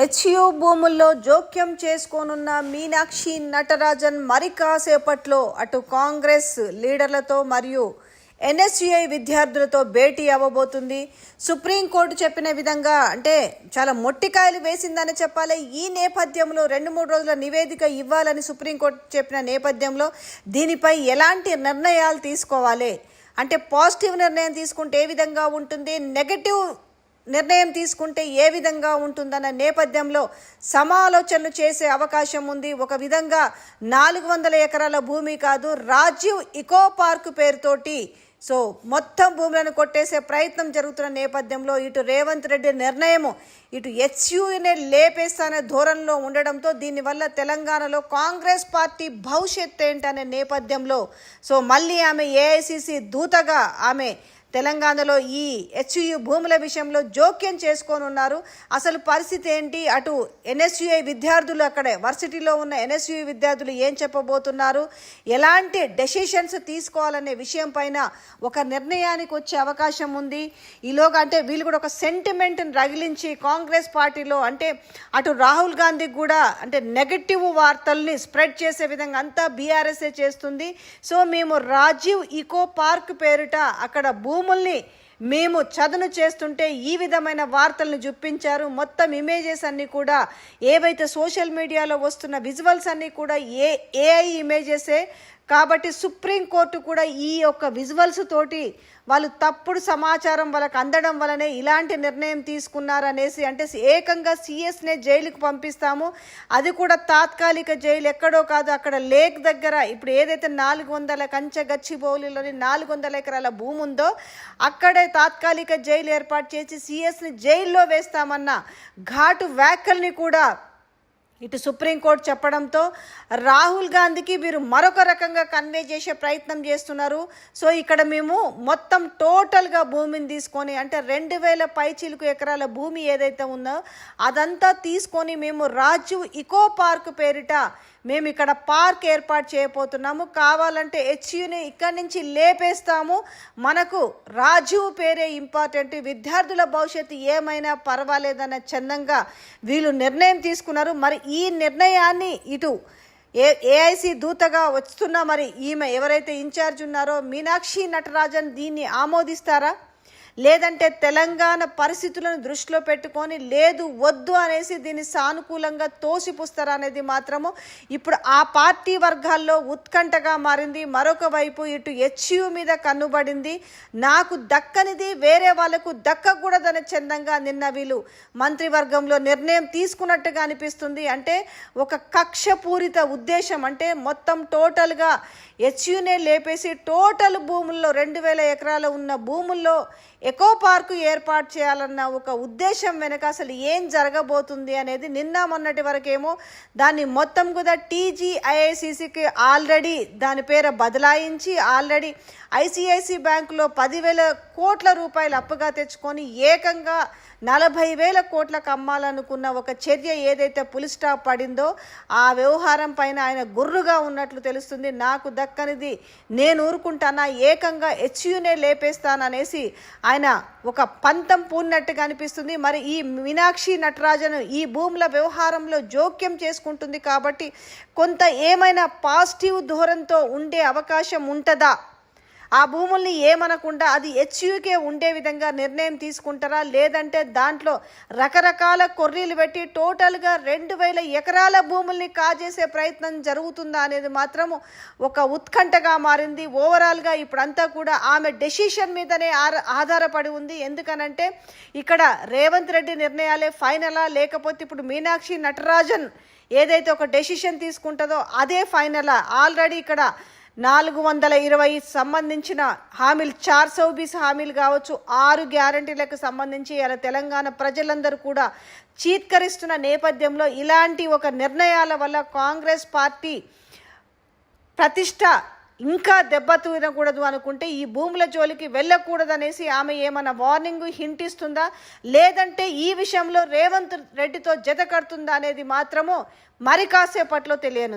హెచ్యు భూముల్లో జోక్యం చేసుకోనున్న మీనాక్షి నటరాజన్ మరి కాసేపట్లో అటు కాంగ్రెస్ లీడర్లతో మరియు ఎన్ఎస్యుఐ విద్యార్థులతో భేటీ అవ్వబోతుంది. సుప్రీంకోర్టు చెప్పిన విధంగా అంటే చాలా మొట్టికాయలు వేసిందని చెప్పాలి. ఈ నేపథ్యంలో 2-3 రోజుల నివేదిక ఇవ్వాలని సుప్రీంకోర్టు చెప్పిన నేపథ్యంలో దీనిపై ఎలాంటి నిర్ణయాలు తీసుకోవాలి, అంటే పాజిటివ్ నిర్ణయం తీసుకుంటే ఏ విధంగా ఉంటుంది, నెగటివ్ నిర్ణయం తీసుకుంటే ఏ విధంగా ఉంటుందన్న నేపథ్యంలో సమాలోచనలు చేసే అవకాశం ఉంది. ఒక విధంగా 400 ఎకరాల భూమి కాదు, రాజీవ్ ఇకో పార్క్ పేరుతోటి మొత్తం భూములను కొట్టేసే ప్రయత్నం జరుగుతున్న నేపథ్యంలో ఇటు రేవంత్ రెడ్డి నిర్ణయము ఇటు హెచ్యునే లేపేస్తానే ధోరణిలో ఉండడంతో దీనివల్ల తెలంగాణలో కాంగ్రెస్ పార్టీ భవిష్యత్తు ఏంటనే నేపథ్యంలో మళ్ళీ ఆమె ఏఐసిసి దూతగా ఆమె తెలంగాణలో ఈ హెచ్యు భూముల విషయంలో జోక్యం చేసుకోనున్నారు. అసలు పరిస్థితి ఏంటి, అటు ఎన్ఎస్యుఐ విద్యార్థులు అక్కడే వర్సిటీలో ఉన్న ఎన్ఎస్యుఐ విద్యార్థులు ఏం చెప్పబోతున్నారు, ఎలాంటి డెసిషన్స్ తీసుకోవాలనే విషయం పైన ఒక నిర్ణయానికి వచ్చే అవకాశం ఉంది. ఈలోగా అంటే వీళ్ళు కూడా ఒక సెంటిమెంట్ని రగిలించి కాంగ్రెస్ పార్టీలో అంటే అటు రాహుల్ గాంధీకి కూడా అంటే నెగటివ్ వార్తల్ని స్ప్రెడ్ చేసే విధంగా అంతా బీఆర్ఎస్ఏ చేస్తుంది. మేము రాజీవ్ ఇకో పార్క్ పేరిట అక్కడ భూముల్ని మేము చదును చేస్తుంటే ఈ విధమైన వార్తలను చూపించారు. మొత్తం ఇమేజెస్ అన్నీ కూడా ఏవైతే సోషల్ మీడియాలో వస్తున్న విజువల్స్ అన్నీ కూడా ఏఐ ఇమేజెసే కాబట్టి సుప్రీంకోర్టు కూడా ఈ యొక్క విజువల్స్ తోటి వాళ్ళు తప్పుడు సమాచారం వాళ్ళకి అందడం వలనే ఇలాంటి నిర్ణయం తీసుకున్నారనేసి అంటే ఏకంగా సిఎస్నే జైలుకు పంపిస్తాము, అది కూడా తాత్కాలిక జైలు ఎక్కడో కాదు అక్కడ లేక్ దగ్గర ఇప్పుడు ఏదైతే 400 కంచగచ్చిబౌలిలోని 400 ఎకరాల భూమి ఉందో అక్కడే తాత్కాలిక జైలు ఏర్పాటు చేసి సిఎస్ని జైల్లో వేస్తామన్న ఘాటు వ్యాఖ్యల్ని కూడా ఇటు సుప్రీంకోర్టు చెప్పడంతో రాహుల్ గాంధీకి వీరు మరొక రకంగా కన్వే చేసే ప్రయత్నం చేస్తున్నారు. ఇక్కడ మేము మొత్తం టోటల్గా భూమిని తీసుకొని అంటే 2000 పైచిలుకు ఎకరాల భూమి ఏదైతే ఉందో అదంతా తీసుకొని మేము రాజీవ్ ఇకో పార్క్ పేరిట మేము ఇక్కడ పార్క్ ఏర్పాటు చేయబోతున్నాము, కావాలంటే హెచ్యుని ఇక్కడి నుంచి లేపేస్తాము, మనకు రాజీవ్ పేరే ఇంపార్టెంట్, విద్యార్థుల భవిష్యత్తు ఏమైనా పర్వాలేదన్న చందంగా వీళ్ళు నిర్ణయం తీసుకున్నారు. మరి ఈ నిర్ణయాన్ని ఇటు ఏఐసి దూతగా వస్తున్న మరి ఈమె ఎవరైతే ఇన్ఛార్జ్ ఉన్నారో మీనాక్షి నటరాజన్ దీన్ని ఆమోదిస్తారా, లేదంటే తెలంగాణ పరిస్థితులను దృష్టిలో పెట్టుకొని లేదు వద్దు అనేసి దీన్ని సానుకూలంగా తోసిపుస్తారా అనేది మాత్రము ఇప్పుడు ఆ పార్టీ వర్గాల్లో ఉత్కంఠగా మారింది. మరొక వైపు ఇటు హెచ్యు మీద కన్నుబడింది, నాకు దక్కనిది వేరే వాళ్లకు దక్కకూడదనే చందంగా నిన్న వీళ్ళు మంత్రివర్గంలో నిర్ణయం తీసుకున్నట్టుగా అనిపిస్తుంది. అంటే ఒక కక్షపూరిత ఉద్దేశం, అంటే మొత్తం టోటల్గా హెచ్యునే లేపేసి టోటల్ భూముల్లో 2000 ఎకరాలు ఉన్న భూముల్లో ఎకో పార్కు ఏర్పాటు చేయాలన్న ఒక ఉద్దేశం వెనక అసలు ఏం జరగబోతుంది అనేది నిన్న మొన్నటి వరకేమో దాన్ని మొత్తం కూడా టీజీఐఐసిసికి ఆల్రెడీ దాని పేరు బదలాయించి ఆల్రెడీ ఐసిఐసి బ్యాంకులో 10,000 కోట్ల రూపాయలు అప్పుగా తెచ్చుకొని ఏకంగా 40,000 కోట్లకు అమ్మాలనుకున్న ఒక చర్య ఏదైతే పులి స్టాప్ పడిందో ఆ వ్యవహారం పైన ఆయన గుర్రుగా ఉన్నట్లు తెలుస్తుంది. నాకు దక్కనిది నేను ఊరుకుంటానా, ఏకంగా హెచ్యునే లేపేస్తాననేసి ఆయన ఒక పంతం పూన్నట్టుగా అనిపిస్తుంది. మరి ఈ మీనాక్షి నటరాజన్ ఈ భూముల వ్యవహారంలో జోక్యం చేసుకుంటుంది కాబట్టి కొంత ఏమైనా పాజిటివ్ ధోరణితో ఉండే అవకాశం ఉంటుందా, ఆ భూముల్ని ఏమనకుండా అది హెచ్యుకే ఉండే విధంగా నిర్ణయం తీసుకుంటారా, లేదంటే దాంట్లో రకరకాల కొర్రీలు పెట్టి టోటల్గా 2000 ఎకరాల భూముల్ని కాజేసే ప్రయత్నం జరుగుతుందా అనేది మాత్రము ఒక ఉత్కంఠగా మారింది. ఓవరాల్గా ఇప్పుడంతా కూడా ఆమె డెసిషన్ మీదనే ఆధారపడి ఉంది. ఎందుకనంటే ఇక్కడ రేవంత్ రెడ్డి నిర్ణయాలే ఫైనలా, లేకపోతే ఇప్పుడు మీనాక్షి నటరాజన్ ఏదైతే ఒక డెసిషన్ తీసుకుంటుందో అదే ఫైనలా. ఆల్రెడీ ఇక్కడ 420 సంబంధించిన హామీలు 420 హామీలు కావచ్చు, 6 గ్యారంటీలకు సంబంధించి ఇలా తెలంగాణ ప్రజలందరూ కూడా చీత్కరిస్తున్న నేపథ్యంలో ఇలాంటి ఒక నిర్ణయాల వల్ల కాంగ్రెస్ పార్టీ ప్రతిష్ట ఇంకా దెబ్బతినకూడదు అనుకుంటే ఈ భూముల జోలికి వెళ్ళకూడదనేసి ఆమె ఏమైనా వార్నింగ్ హింట్ ఇస్తుందా, లేదంటే ఈ విషయంలో రేవంత్ రెడ్డితో జత కడుతుందా అనేది మాత్రము మరి కాసేపట్లో తెలియను.